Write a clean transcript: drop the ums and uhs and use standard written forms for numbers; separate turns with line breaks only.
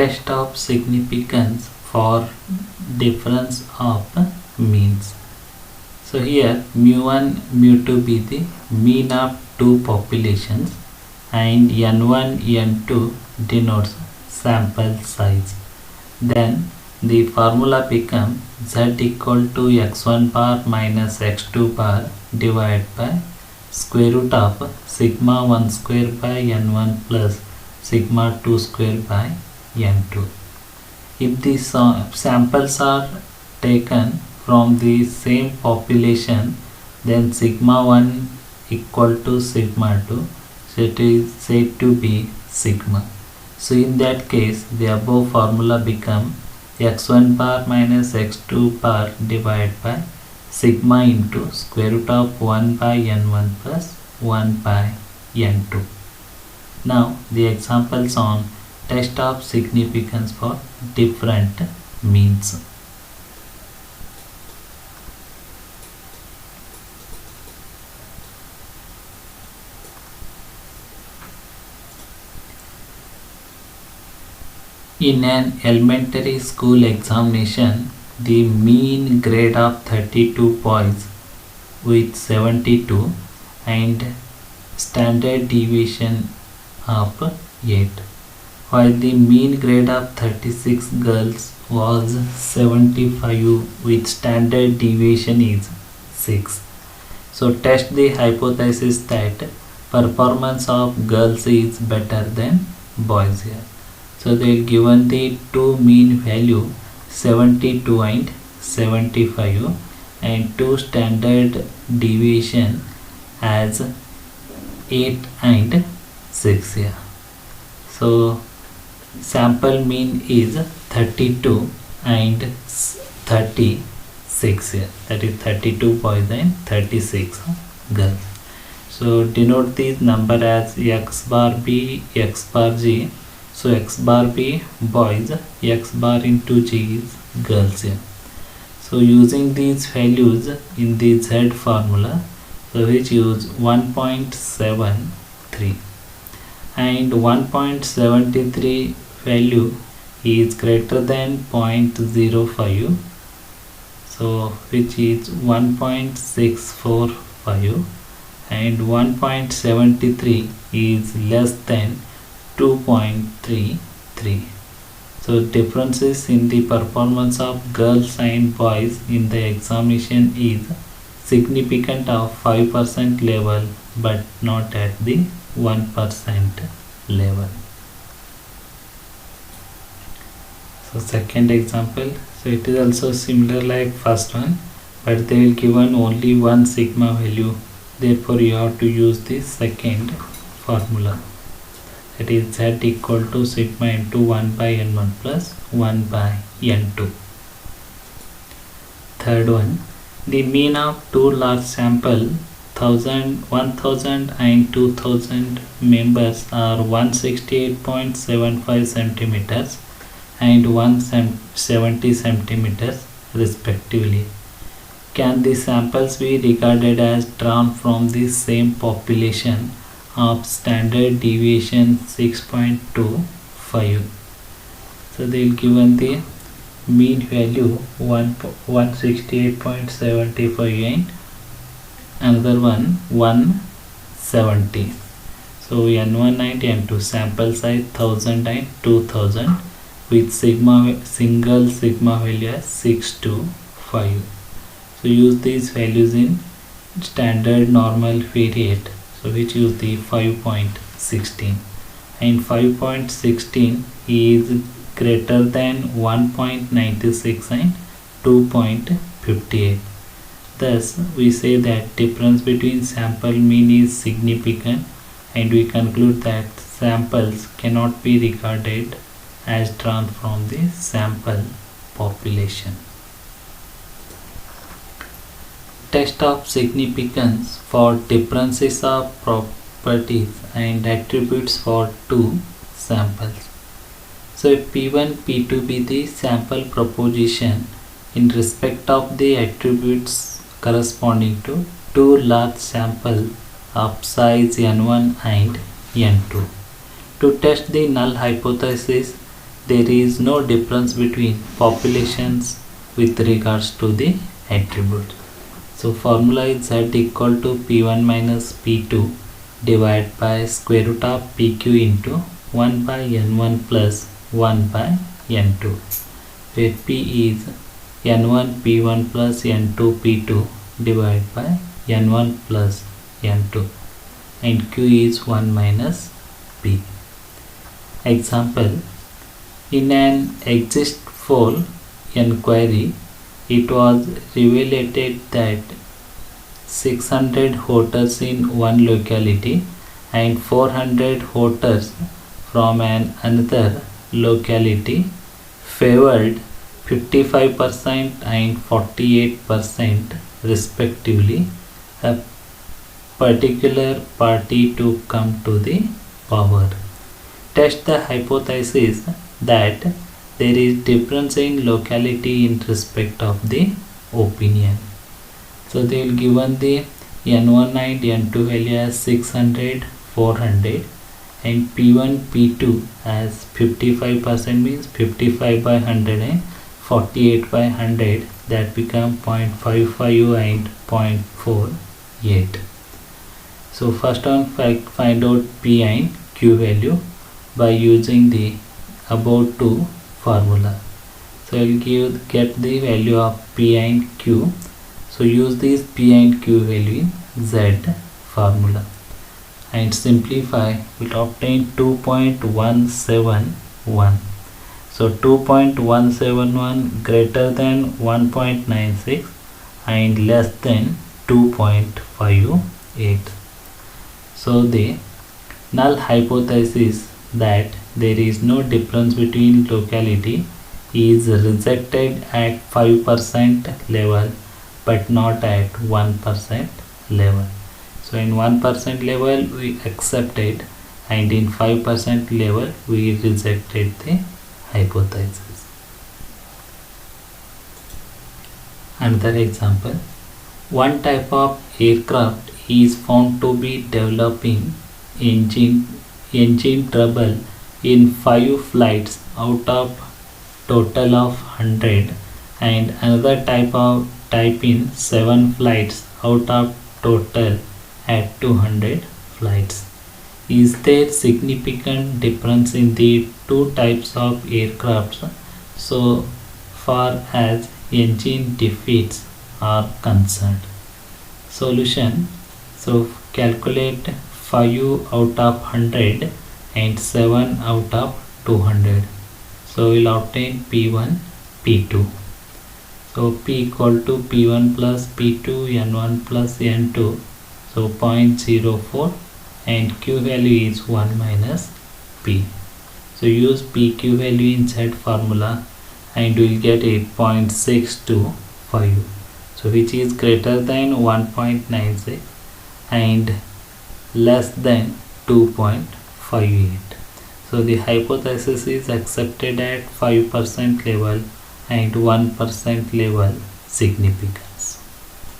Test of significance for difference of means. So here mu1 mu2 be the mean of two populations and n1 n2 denotes sample size. Then the formula become z equal to x1 bar minus x2 bar divided by square root of sigma 1 square by n1 plus sigma 2 square by n2. If the samples are taken from the same population, then sigma 1 equal to sigma 2, so it is said to be sigma. So in that case, the above formula become x1 bar minus x2 bar divided by sigma into square root of 1 by n1 plus 1 by n2. Now the examples on test of significance for different means. In an elementary school examination, the mean grade of 32 boys with 72 and standard deviation of 8, while the mean grade of 36 girls was 75 with standard deviation is 6. So test the hypothesis that performance of girls is better than boys here. So they are given the two mean value 72 and 75 and two standard deviation as 8 and 6 here. So sample mean is 32 and 36 here, that is 32 boys and 36 girls. So denote this number as x bar b, x bar g. So x bar b boys, x bar into g is girls here. So using these values in the z formula, so which use 1.73 and 1.73 value is greater than 0.05, so which is 1.645 and 1.73 is less than 2.33. So differences in the performance of girls and boys in the examination is significant of 5% level but not at the 1% level. So second example, so it is also similar like first one, but they will given only one sigma value, therefore you have to use the second formula, that is z equal to sigma into 1 by n1 plus 1 by n2. Third one, the mean of two large sample 1000 and 2000 members are 168.75 centimeters and 170 centimeters respectively. Can the samples be regarded as drawn from the same population of standard deviation 6.25? So they will given the mean value 168.75 and another one 170. So n1 and n2 sample size 1000 and 2000 with single sigma value as 6 to 5. So use these values in standard normal variate, so which use the 5.16 and 5.16 is greater than 1.96 and 2.58. Thus we say that difference between sample mean is significant, and we conclude that samples cannot be regarded as drawn from the sample population. Test of significance for differences of properties and attributes for two samples. So if P1, P2 be the sample proposition in respect of the attributes corresponding to two large sample of size n1 and n2. To test the null hypothesis, there is no difference between populations with regards to the attribute. So formula is z equal to p1 minus p2 divided by square root of pq into 1 by n1 plus 1 by n2, where p is n1 p1 plus n2 p2 divided by n1 plus n2 and q is 1 minus p. Example: in an exit poll inquiry, it was revealed that 600 voters in one locality and 400 voters from another locality favored 55% and 48% respectively a particular party to come to the power. Test the hypothesis that there is difference in locality in respect of the opinion. So they will given the n1 and n2 value as 600, 400 and p1, p2 as 55% means 55 by 100 and 48 by 100, that become 0.55 and 0.48. So first one, find out p and q value by using the above two formula. So I will get the value of p and q. So use this p and q value in z formula and simplify, will obtain 2.171. So 2.171 greater than 1.96 and less than 2.58. So the null hypothesis that there is no difference between locality is rejected at 5% level but not at 1% level. So in 1% level we accepted and in 5% level we rejected the hypothesis. Another example: one type of aircraft is found to be developing engine trouble in 5 flights out of total of 100 and another type in 7 flights out of total at 200 flights. Is there significant difference in the two types of aircrafts so far as engine defects are concerned? Solution: so calculate 5 out of 100 and 7 out of 200. So we'll obtain p1, p2. So p equal to p1 plus p2 n1 plus n2, so 0.04 and q value is 1 minus p. So use pq value in z formula and we'll get 8.625, so which is greater than 1.96 and less than 2.58. So the hypothesis is accepted at 5% level and 1% level significant.